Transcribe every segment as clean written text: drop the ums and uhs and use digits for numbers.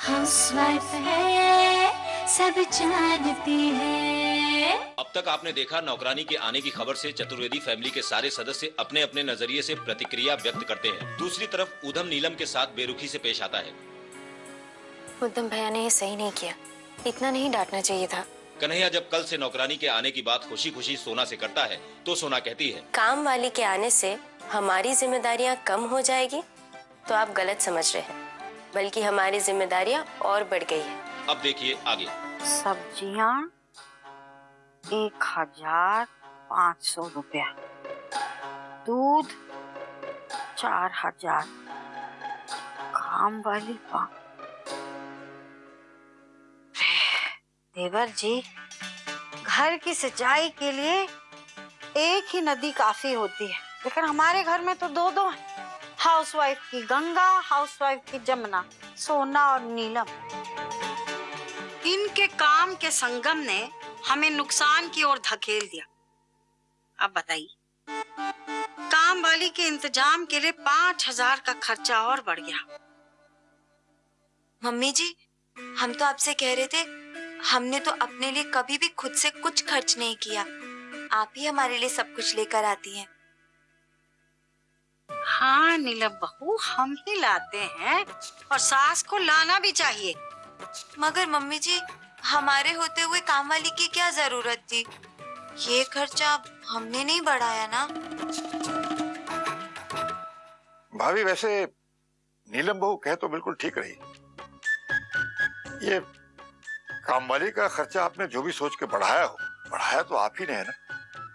Housewife है, सब जानती है। अब तक आपने देखा नौकरानी के आने की खबर से चतुर्वेदी फैमिली के सारे सदस्य अपने अपने नजरिए से प्रतिक्रिया व्यक्त करते हैं। दूसरी तरफ ऊधम नीलम के साथ बेरुखी से पेश आता है। ऊधम भैया ने ये सही नहीं किया, इतना नहीं डांटना चाहिए था। कन्हैया जब कल से नौकरानी के आने की बात खुशी खुशी सोना से करता है तो सोना कहती है, काम वाली के आने से हमारी जिम्मेदारियां कम हो जाएगी तो आप गलत समझ रहे हैं, बल्कि हमारी जिम्मेदारियां और बढ़ गई है। अब देखिए आगे। सब्जियां 1500 रुपया, दूध 4000, काम वाली देवर जी, घर की सिंचाई के लिए एक ही नदी काफी होती है, लेकिन हमारे घर में तो दो दो है। हाउसवाइफ की गंगा, हाउसवाइफ की जमुना, सोना और नीलम। इनके काम के संगम ने हमें नुकसान की ओर धकेल दिया। अब बताइए, काम वाली के इंतजाम के लिए 5000 का खर्चा और बढ़ गया। मम्मी जी, हम तो आपसे कह रहे थे, हमने तो अपने लिए कभी भी खुद से कुछ खर्च नहीं किया, आप ही हमारे लिए सब कुछ लेकर आती हैं। हाँ नीलम बहू, हम ही लाते हैं और सास को लाना भी चाहिए। मगर मम्मी जी, हमारे होते हुए काम वाली की क्या जरूरत थी? ये खर्चा हमने नहीं बढ़ाया ना। भाभी, वैसे नीलम बहू कह तो बिल्कुल ठीक रही। ये कामवाली का खर्चा आपने जो भी सोच के बढ़ाया हो, बढ़ाया तो आप ही ने है ना।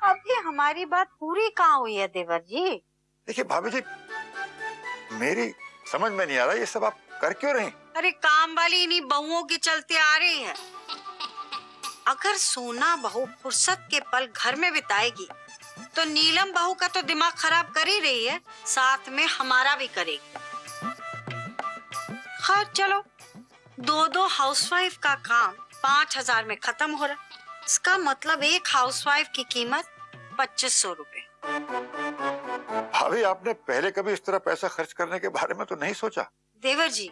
अभी हमारी बात पूरी कहाँ हुई है देवर जी? देखिए भाभी जी, मेरी समझ में नहीं आ रहा ये सब आप कर क्यों रही? अरे काम वाली इन्हीं बहुओं के चलते आ रही है। अगर सोना बहू फुर्सत के पल घर में बिताएगी तो नीलम बहू का तो दिमाग खराब कर ही रही है, साथ में हमारा भी करेगी। खैर चलो, दो हाउसवाइफ का काम 5000 में खत्म हो रहा। इसका मतलब एक हाउसवाइफ की कीमत 2500 रुपए। भाभी, आपने पहले कभी इस तरह पैसा खर्च करने के बारे में तो नहीं सोचा? देवर जी,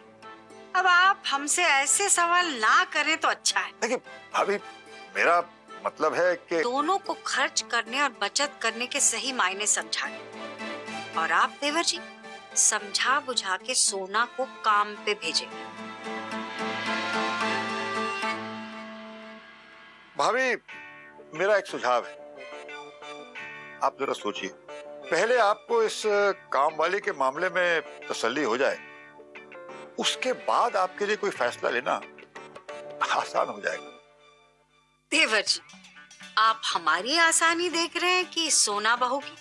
अब आप हमसे ऐसे सवाल ना करें तो अच्छा है। देखिए भाभी, मेरा मतलब है कि दोनों को खर्च करने और बचत करने के सही मायने समझाएं। और आप देवर जी, समझा बुझा के सोना को काम पे भेजें। भाभी, मेरा एक सुझाव है, आप जरा सोचिए। पहले आपको इस काम वाले के मामले में तसल्ली हो जाए, उसके बाद आपके लिए कोई फैसला लेना आसान हो जाएगा। देवर जी, आप हमारी आसानी देख रहे हैं कि सोना बहू की?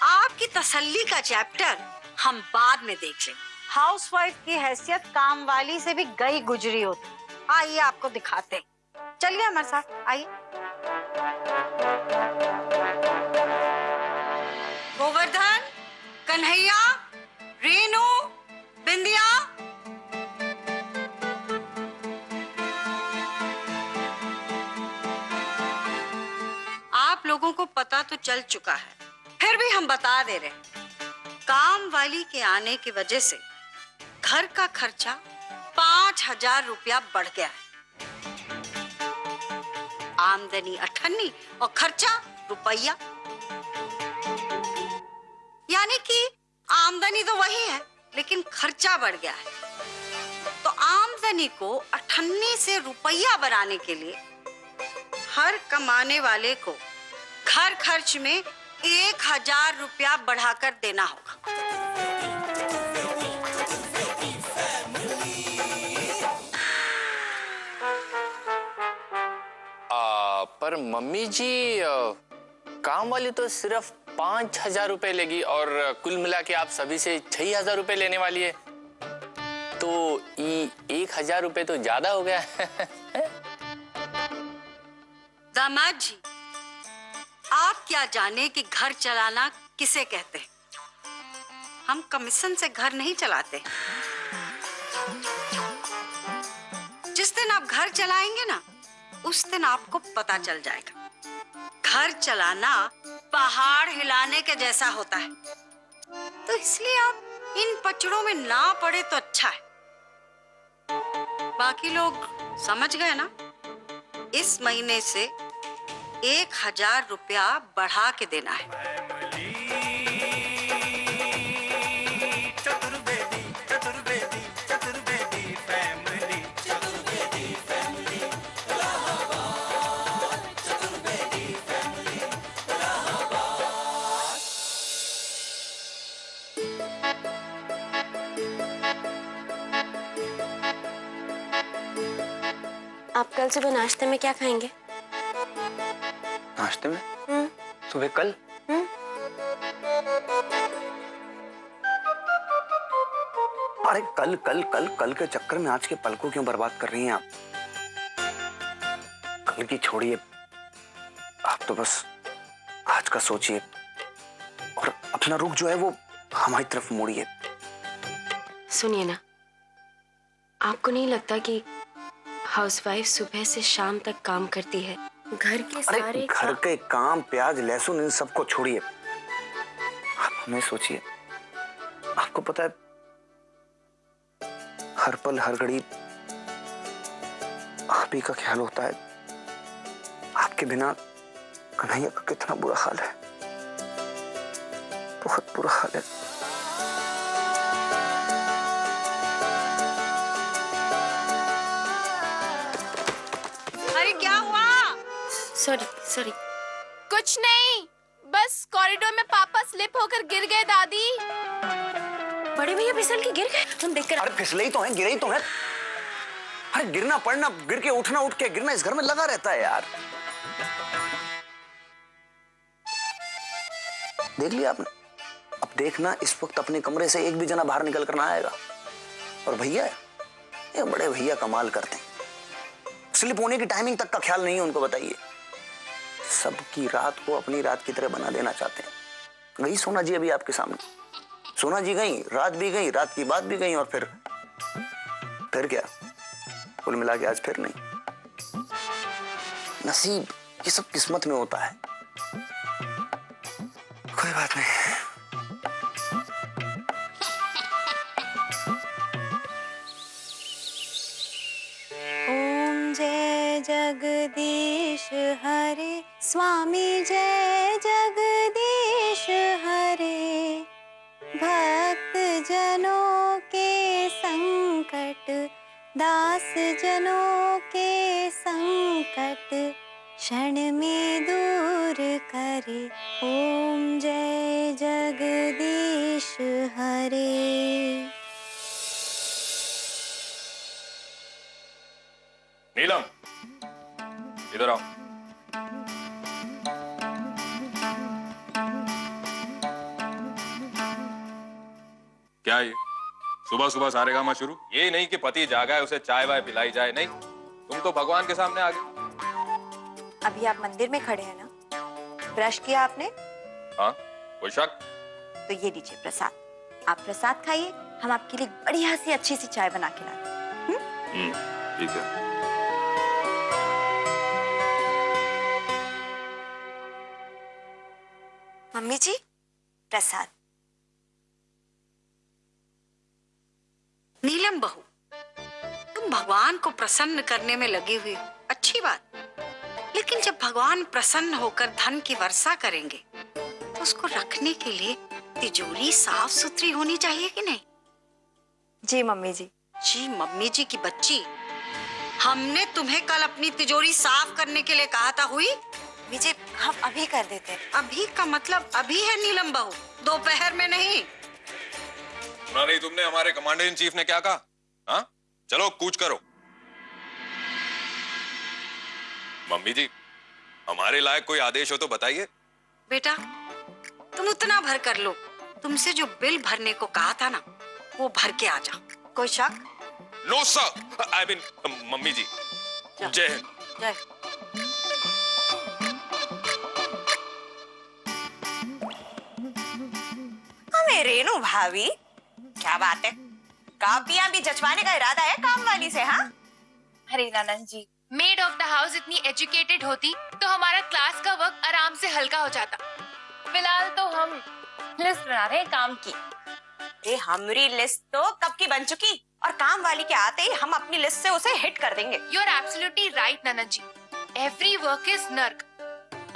आपकी तसल्ली का चैप्टर हम बाद में देख लेंगे। हाउसवाइफ की हैसियत काम वाली से भी गई गुजरी होती। आइए आपको दिखाते हैं, चलिए हमारे साथ आइए। गोवर्धन, कन्हैया, रेनू, बिंदिया, आप लोगों को पता तो चल चुका है, फिर भी हम बता दे रहे हैं। काम वाली के आने की वजह से घर का खर्चा 5000 रुपया बढ़ गया है। आमदनी 98 और खर्चा रुपया, यानी कि आमदनी तो वही है लेकिन खर्चा बढ़ गया है। तो आमदनी को 98 से रुपया बनाने के लिए हर कमाने वाले को घर खर्च में 1000 रुपया बढ़ाकर देना होगा। पर मम्मी जी, काम वाली तो सिर्फ 5000 रुपए लेगी और कुल मिला के आप सभी से 6000 रुपए लेने वाली है, तो 1000 रुपए तो ज्यादा हो गया। दामाद जी, आप क्या जाने कि घर चलाना किसे कहते हैं? हम कमीशन से घर नहीं चलाते। जिस दिन आप घर चलाएंगे ना, उस दिन आपको पता चल जाएगा। घर चलाना पहाड़ हिलाने के जैसा होता है, तो इसलिए आप इन पचड़ों में ना पड़े तो अच्छा है। बाकी लोग समझ गए ना? इस महीने से 1000 रुपया बढ़ा के देना है। आप कल सुबह नाश्ते में क्या खाएंगे? नाश्ते में? सुबह कल? अरे कल कल कल कल के चक्कर में आज के पल को क्यों बर्बाद कर रही हैं आप? कल की छोड़िए, आप तो बस आज का सोचिए और अपना रुख जो है वो हमारी तरफ मोड़िए। सुनिए ना, आपको नहीं लगता कि हाउसवाइफ सुबह से शाम तक काम करती है, घर के सारे घर के काम, प्याज लहसुन इन सबको छोड़िए, आप हमें सोचिए। आपको पता है हर पल हर घड़ी आप ही का ख्याल होता है। आपके बिना कन्हैया का कितना बुरा हाल है, बहुत बुरा हाल है। अरे क्या हुआ? सॉरी। कुछ नहीं, बस कॉरिडोर में पापा स्लिप होकर गिर गए दादी। बड़े भैया फिसल के गिर गए? तुम देखकर। अरे फिसले ही तो हैं, गिरे ही तो हैं। अरे गिरना पड़ना, गिर के उठना, उठ के गिरना इस घर में लगा रहता है यार। देख लिया आपने? अब देखना इस वक्त अपने कमरे से एक भी जना बाहर निकल कर ना आएगा। और भैया, ये बड़े भैया कमाल करते हैं, स्लिप होने की टाइमिंग तक का ख्याल नहीं है उनको। बताइए, सबकी रात को अपनी रात की तरह बना देना चाहते हैं। गई सोना जी अभी आपके सामने, सोना जी गई, रात भी गई, रात की बात भी गई, और फिर क्या? कुल मिला के आज फिर नहीं। नसीब, ये सब किस्मत में होता है। कोई बात नहीं। ओम जय जगदीश हरे, स्वामी जय जगदीश हरे। भक्त जनों के संकट, दास जनों के संकट क्षण में दूर करे। ओम जय जगदीश हरे। नीलम, इधर आओ। क्या ये सुबह सुबह सारे काम शुरू? ये नहीं कि पति जागा है उसे चाय वाय पिलाई जाए, नहीं, तुम तो भगवान के सामने आ गए। अभी आप मंदिर में खड़े हैं ना? ब्रश किया आपने? हाँ, कोई शक? तो ये लीजिए प्रसाद। आप प्रसाद खाइए, हम आपके लिए बढ़िया सी अच्छी सी चाय बना के लाते हैं। ठीक है। मम्मी जी, प्रसाद। नीलम बहू, तुम भगवान को प्रसन्न करने में लगी हुई हो, अच्छी बात। लेकिन जब भगवान प्रसन्न होकर धन की वर्षा करेंगे तो उसको रखने के लिए तिजोरी साफ सुथरी होनी चाहिए कि नहीं? जी मम्मी जी। जी मम्मी जी की बच्ची, हमने तुम्हें कल अपनी तिजोरी साफ करने के लिए कहा था, हुई? विजय, हम अभी कर देते हैं। अभी का मतलब अभी है नीलम बहू, दोपहर में नहीं। सुना नहीं तुमने हमारे कमांडर इन चीफ ने क्या कहा? हाँ, चलो कूच करो। मम्मी जी, हमारे लायक कोई आदेश हो तो बताइए। बेटा, तुम उतना भर कर लो। तुमसे जो बिल भरने को कहा था ना, वो भर के आ जाओ। कोई शक? No sir, I mean mummy ji, जय हिंद। जय। हमें रेनू भाभी, क्या बात है, कापियां भी जचवाने का इरादा है काम वाली से? हाँ, अरे ननद जी, मेड ऑफ द हाउस इतनी एजुकेटेड होती तो हमारा क्लास का वर्क आराम से हल्का हो जाता। फिलहाल तो हम लिस्ट बना रहे हैं काम की। हमारी लिस्ट तो कब की बन चुकी, और काम वाली के आते ही हम अपनी लिस्ट से उसे हिट कर देंगे। यू आर एब्सोल्युटली राइट ननद जी, एवरी वर्क इज नर्क।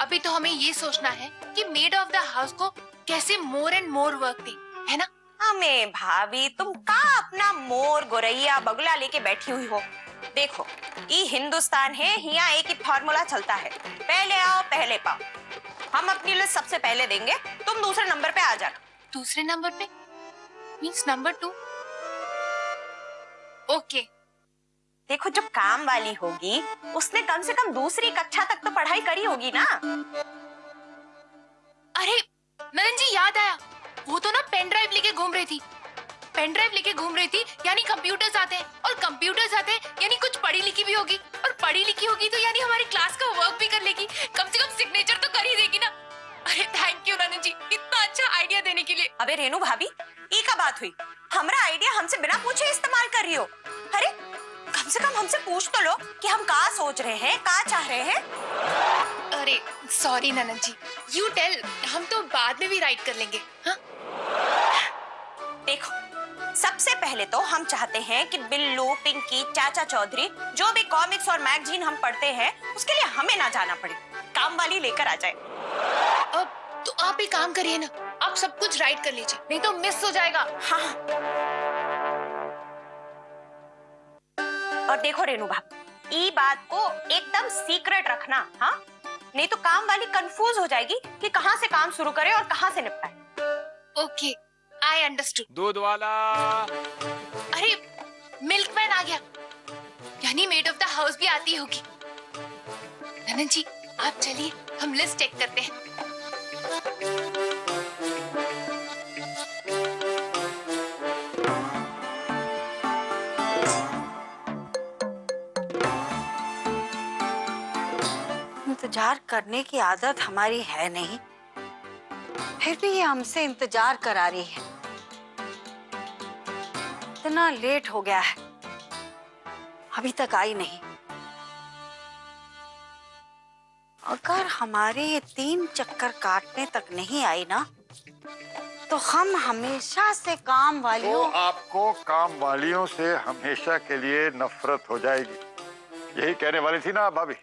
अभी तो हमें ये सोचना है कि मेड ऑफ द हाउस को कैसे मोर एंड मोर वर्क दे, है ना? हमें भाभी तुम का अपना मोर गोरैया बगुला लेके बैठी हुई हो। देखो ये हिंदुस्तान है, यहाँ एक ही फॉर्मूला चलता है, पहले आओ पहले पाओ। हम अपनी लिस्ट सबसे पहले देंगे, तुम दूसरे नंबर पे आ जाना। दूसरे नंबर पे मींस नंबर 2। ओके। देखो जो काम वाली होगी उसने कम से कम दूसरी कक्षा तक तो पढ़ाई करी होगी ना। अरे ननन जी याद आया, वो तो ना पेन ड्राइव लेके घूम रही थी। पेन ड्राइव लेके घूम रही थी यानी कंप्यूटर्स आते हैं, और कंप्यूटर्स आते हैं यानी कुछ पढ़ी लिखी भी होगी, और पढ़ी लिखी होगी तो यानी हमारी क्लास का वर्क भी कर लेगी, कम से कम सिग्नेचर तो कर ही देगी ना। अरे थैंक यू ननन जी, इतना अच्छा आइडिया देने के लिए। अबे रेनू भाभी ये का बात हुई, हमारा आइडिया हमसे बिना पूछे इस्तेमाल कर रही हो। अरे कम से कम हमसे पूछ तो लो कि हम का सोच रहे हैं, का चाह रहे हैं। अरे सॉरी ननन जी, यू टेल, हम तो बाद में भी राइट कर लेंगे। हाँ? देखो सबसे पहले तो हम चाहते हैं कि बिल्लू, पिंकी, चाचा चौधरी जो भी कॉमिक्स और मैगजीन हम पढ़ते हैं उसके लिए हमें ना जाना पड़े, काम वाली लेकर आ जाए। अब तो आप एक काम करिए ना, आप सब कुछ राइट कर लीजिए, नहीं तो मिस हो जाएगा। हाँ और देखो रेनू भाभी ये बात को एकदम सीक्रेट रखना, हाँ नहीं तो काम वाली कंफ्यूज हो जाएगी कि कहाँ से काम शुरू करे और कहाँ से निपटाए। Okay I understood. दूध वाला। अरे मिल्कमैन आ गया, यानी मेड ऑफ द हाउस भी आती होगी। ननन जी आप चलिए, हम लिस्ट चेक करते हैं। इंतजार करने की आदत हमारी है नहीं, फिर भी ये हमसे इंतजार करा रही है। इतना लेट हो गया है, अभी तक आई नहीं। अगर हमारे ये 3 चक्कर काटने तक नहीं आई ना, तो हम हमेशा से काम वालियों तो आपको काम वालियों से हमेशा के लिए नफरत हो जाएगी, यही कहने वाली थी ना भाभी?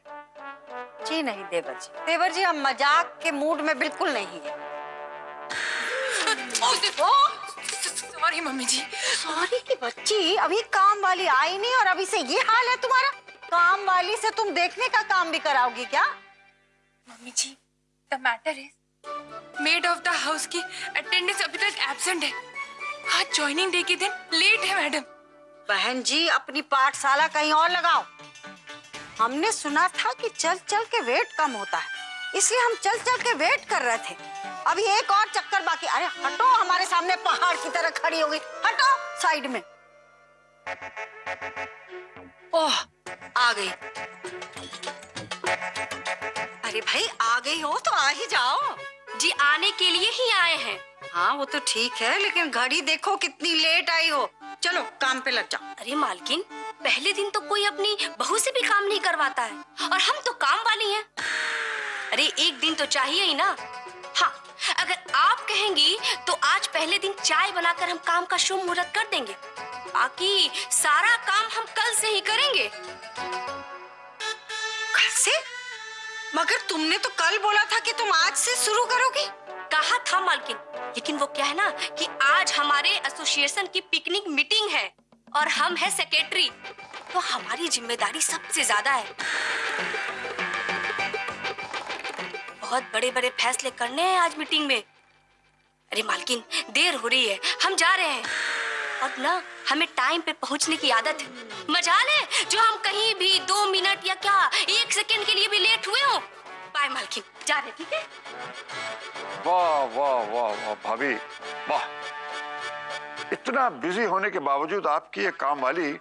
जी नहीं देवर जी, देवर जी हम मजाक के मूड में बिल्कुल नहीं है। सॉरी मम्मी जी। सॉरी की बच्ची, अभी काम वाली आई नहीं और अभी से ये हाल है तुम्हारा? काम वाली से तुम देखने का काम भी कराओगी क्या? Mummy ji the matter is made of the house की अटेंडेंस अभी तक एब्सेंट है। आज ज्वाइनिंग डे के दिन लेट है मैडम। बहन जी अपनी पाठशाला कहीं और लगाओ। हमने सुना था कि चल चल के वेट कम होता है, इसलिए हम चल चल के वेट कर रहे थे। अभी एक और चक्कर बाकी। अरे हटो, हमारे सामने पहाड़ की तरह खड़ी हो गई, हटो साइड में। ओह आ गई। अरे भाई आ गई हो तो आ ही जाओ। जी आने के लिए ही आए हैं। हाँ वो तो ठीक है, लेकिन घड़ी देखो कितनी लेट आई हो। चलो काम पे लग जाओ। अरे मालकिन, पहले दिन तो कोई अपनी बहू से भी काम नहीं करवाता है, और हम तो काम वाली हैं। अरे एक दिन तो चाहिए ही ना। हाँ अगर आप कहेंगी तो आज पहले दिन चाय बनाकर हम काम का शुभ मुहूर्त कर देंगे, बाकी सारा काम हम कल से ही करेंगे। कल से? मगर तुमने तो कल बोला था कि तुम आज से शुरू करोगी। कहा था मालकिन, लेकिन वो क्या है ना कि आज हमारे एसोसिएशन की पिकनिक मीटिंग है और हम है सेक्रेटरी, तो हमारी जिम्मेदारी सबसे ज्यादा है। बहुत बड़े बड़े फैसले करने हैं आज मीटिंग में। अरे मालकिन देर हो रही है, हम जा रहे हैं। और ना हमें टाइम पे पहुंचने की आदत है। मजाल है जो हम कहीं भी 2 मिनट या क्या 1 सेकंड के लिए भी लेट हुए हो। बाय मालकिन, जा रहे, ठीक है? वाह वाह वाह वाह भाभी वाह, इतना बिजी होने के बावजूद आपकी ये काम वाली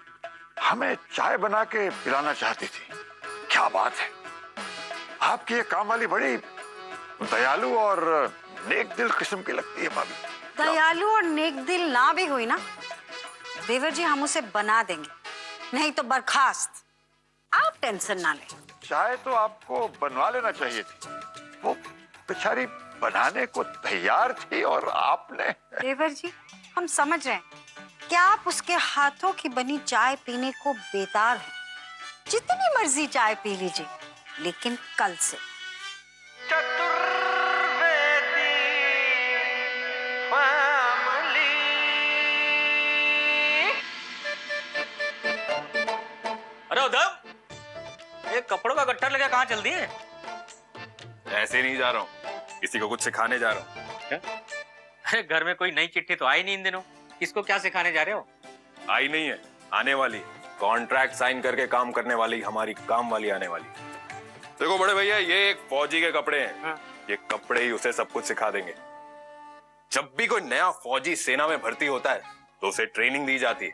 हमें चाय बना के पिलाना चाहती थी। क्या बात है, आपकी ये काम वाली बड़ी दयालु और नेक दिल किस्म की लगती है भाभी। दयालु और नेक दिल ना भी हुई ना देवर जी, हम उसे बना देंगे, नहीं तो बर्खास्त। आप टेंशन ना लें। चाय तो आपको बनवा लेना चाहिए थी, वो बेचारी बनाने को तैयार थी और आपने। देवर जी हम समझ रहे हैं, क्या आप उसके हाथों की बनी चाय पीने को बेतार हैं? जितनी मर्जी चाय पी लीजिए, लेकिन कल से। अरे उधम, ये कपड़ों का गट्ठर लेके कहाँ चल दिए? ऐसे नहीं जा रहा हूँ, किसी को कुछ सिखाने जा रहा हूँ। अरे घर में कोई नई चिट्ठी तो आई नहीं इन दिनों, किसको क्या सिखाने जा रहे हो? आई नहीं है, आने वाली। कॉन्ट्रैक्ट साइन करके काम करने वाली हमारी काम वाली आने वाली। देखो बड़े भैया, ये एक फौजी के कपड़े हैं। हाँ। ये कपड़े ही उसे सब कुछ सिखा देंगे। जब भी कोई नया फौजी सेना में भर्ती होता है तो उसे ट्रेनिंग दी जाती है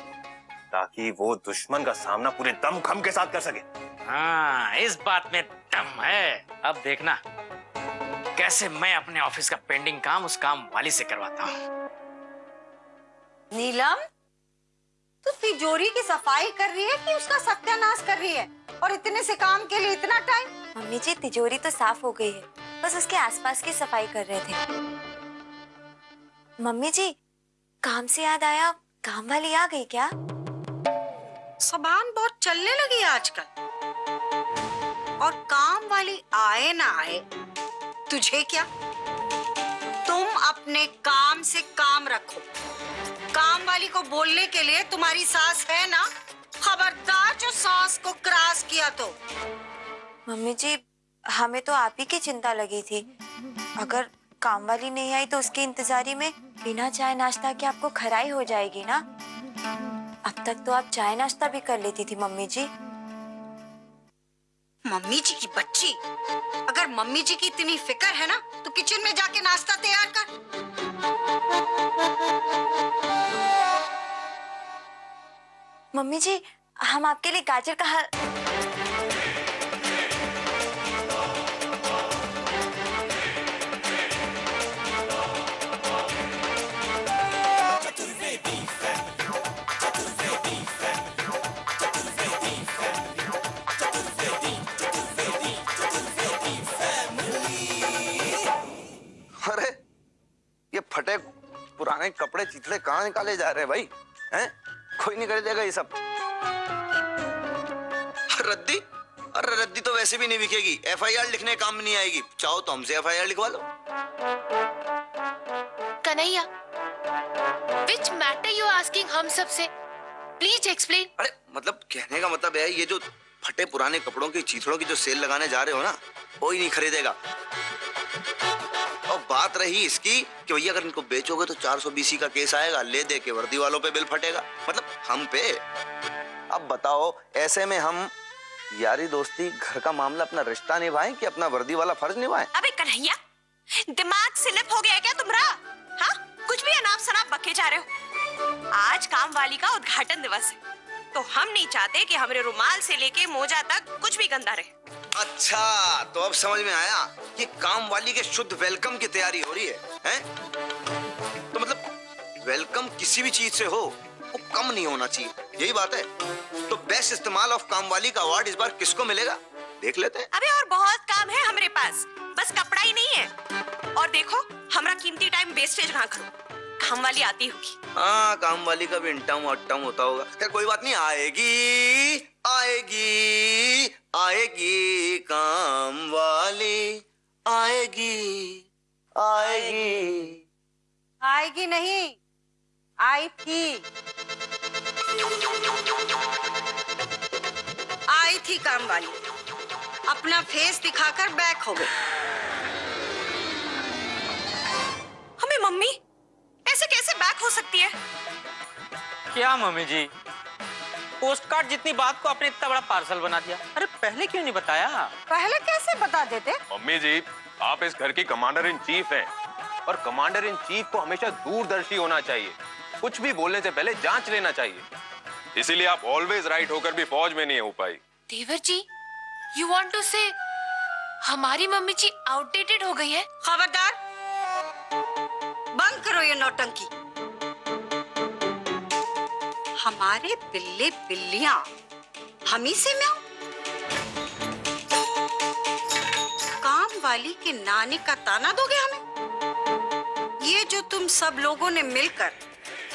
ताकि वो दुश्मन का सामना पूरे दमखम के साथ कर सके। हाँ, इस बात में दम है। अब देखना कैसे मैं अपने ऑफिस का पेंडिंग काम उस काम वाली से करवाता हूँ। नीलम, तू तिजोरी की सफाई कर रही है कि उसका सत्यानाश कर रही है? और इतने से काम के लिए इतना टाइम? मम्मी जी, तिजोरी तो साफ हो गई है, बस उसके आसपास की सफाई कर रहे थे। मम्मी जी, काम से याद आया, काम वाली आ गई क्या? जुबान बहुत चलने लगी है आजकल। और काम वाली आए ना आए, तुझे क्या? तुम अपने काम से काम रखो। काम वाली को बोलने के लिए तुम्हारी सास है ना? खबरदार जो सास को क्रॉस किया तो। मम्मी जी, हमें तो आप ही की चिंता लगी थी। अगर काम वाली नहीं आई तो उसकी इंतजारी में बिना चाय नाश्ता के आपको खराई हो जाएगी ना। अब तक तो आप चाय नाश्ता भी कर लेती थी मम्मी जी। मम्मी जी की बच्ची, अगर मम्मी जी की इतनी फिक्र है ना तो किचन में जाके नाश्ता तैयार कर। मम्मी जी, हम आपके लिए गाजर का अरे ये फटे पुराने कपड़े चिथड़े कहाँ निकाले जा रहे हैं भाई? हैं? कोई नहीं कर देगा ये सब। रद्दी? अरे रद्दी तो वैसे भी नहीं बिकेगी, FIR लिखने काम में नहीं आएगी। चाहो तो हमसे FIR लिखवा लो। Kanhaiya, which matter you asking हम सब से? Please explain. अरे मतलब कहने का मतलब है, ये जो फटे पुराने कपड़ों की चीथड़ों की जो सेल लगाने जा रहे हो ना, कोई नहीं खरीदेगा। और बात रही इसकी कि भैया अगर इनको बेचोगे तो 420 का केस आएगा, ले दे के वर्दी वालों पे बिल फटेगा, मतलब हम पे। अब बताओ, ऐसे में हम यारी दोस्ती घर का मामला अपना रिश्ता निभाएं कि अपना वर्दी वाला फर्ज निभाएं? अबे कन्हैया, दिमाग स्लिप हो गया है क्या तुम्हारा? हाँ, कुछ भी अनाप शनाप बके जा रहे हो। आज काम वाली का उद्घाटन दिवस है, तो हम नहीं चाहते कि हमारे रुमाल से लेके मोजा तक कुछ भी गंदा रहे। अच्छा, तो अब समझ में आया कि काम वाली के शुद्ध वेलकम की तैयारी हो रही है? तो मतलब वेलकम किसी भी चीज से हो वो कम नहीं होना चाहिए, यही बात है। तो बेस्ट इस्तेमाल ऑफ काम वाली का अवार्ड इस बार किसको मिलेगा, देख लेते हैं। अबे और बहुत काम है हमारे पास, बस कपड़ा ही नहीं है। और देखो, हमारा कीमती टाइम वेस्टेज ना करो, काम वाली आती होगी। हाँ, काम वाली का भी इंटाम आउटाम होता होगा। खैर कोई बात नहीं, आएगी आएगी आएगी काम वाली, आएगी आएगी। आएगी नहीं, आई थी। आई थी काम वाली, अपना फेस दिखाकर बैक हो गई। हमें मम्मी ऐसे कैसे बैक हो सकती है? क्या मम्मी जी, पोस्ट कार्ड जितनी बात को आपने इतना बड़ा पार्सल बना दिया। अरे पहले क्यों नहीं बताया? पहले कैसे बता देते? मम्मी जी, आप इस घर की कमांडर इन चीफ हैं और कमांडर इन चीफ को हमेशा दूरदर्शी होना चाहिए। कुछ भी बोलने से पहले जांच लेना चाहिए। इसीलिए आप ऑलवेज राइट होकर भी फौज में नहीं हो पाई। देवर जी, you want to say हमारी मम्मी जी आउटडेटेड हो गई है? खबरदार, बंद करो ये नौटंकी। हमारे बिल्ले बिल्लियां हम ही से म्याऊं? काम वाली के नानी का ताना दोगे हमें? ये जो तुम सब लोगों ने मिलकर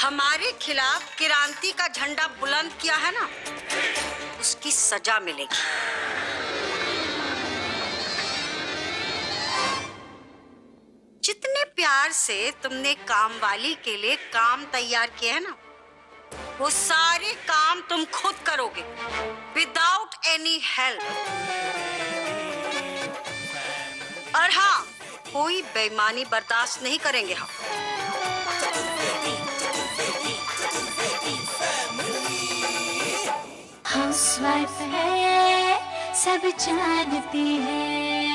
हमारे खिलाफ क्रांति का झंडा बुलंद किया है ना, उसकी सजा मिलेगी। जितने प्यार से तुमने कामवाली के लिए काम तैयार किए हैं ना, वो सारे काम तुम खुद करोगे विदाउट एनी हेल्प। और हाँ, कोई बेईमानी बर्दाश्त नहीं करेंगे हम। हाउसवाइफ है सब जानती है।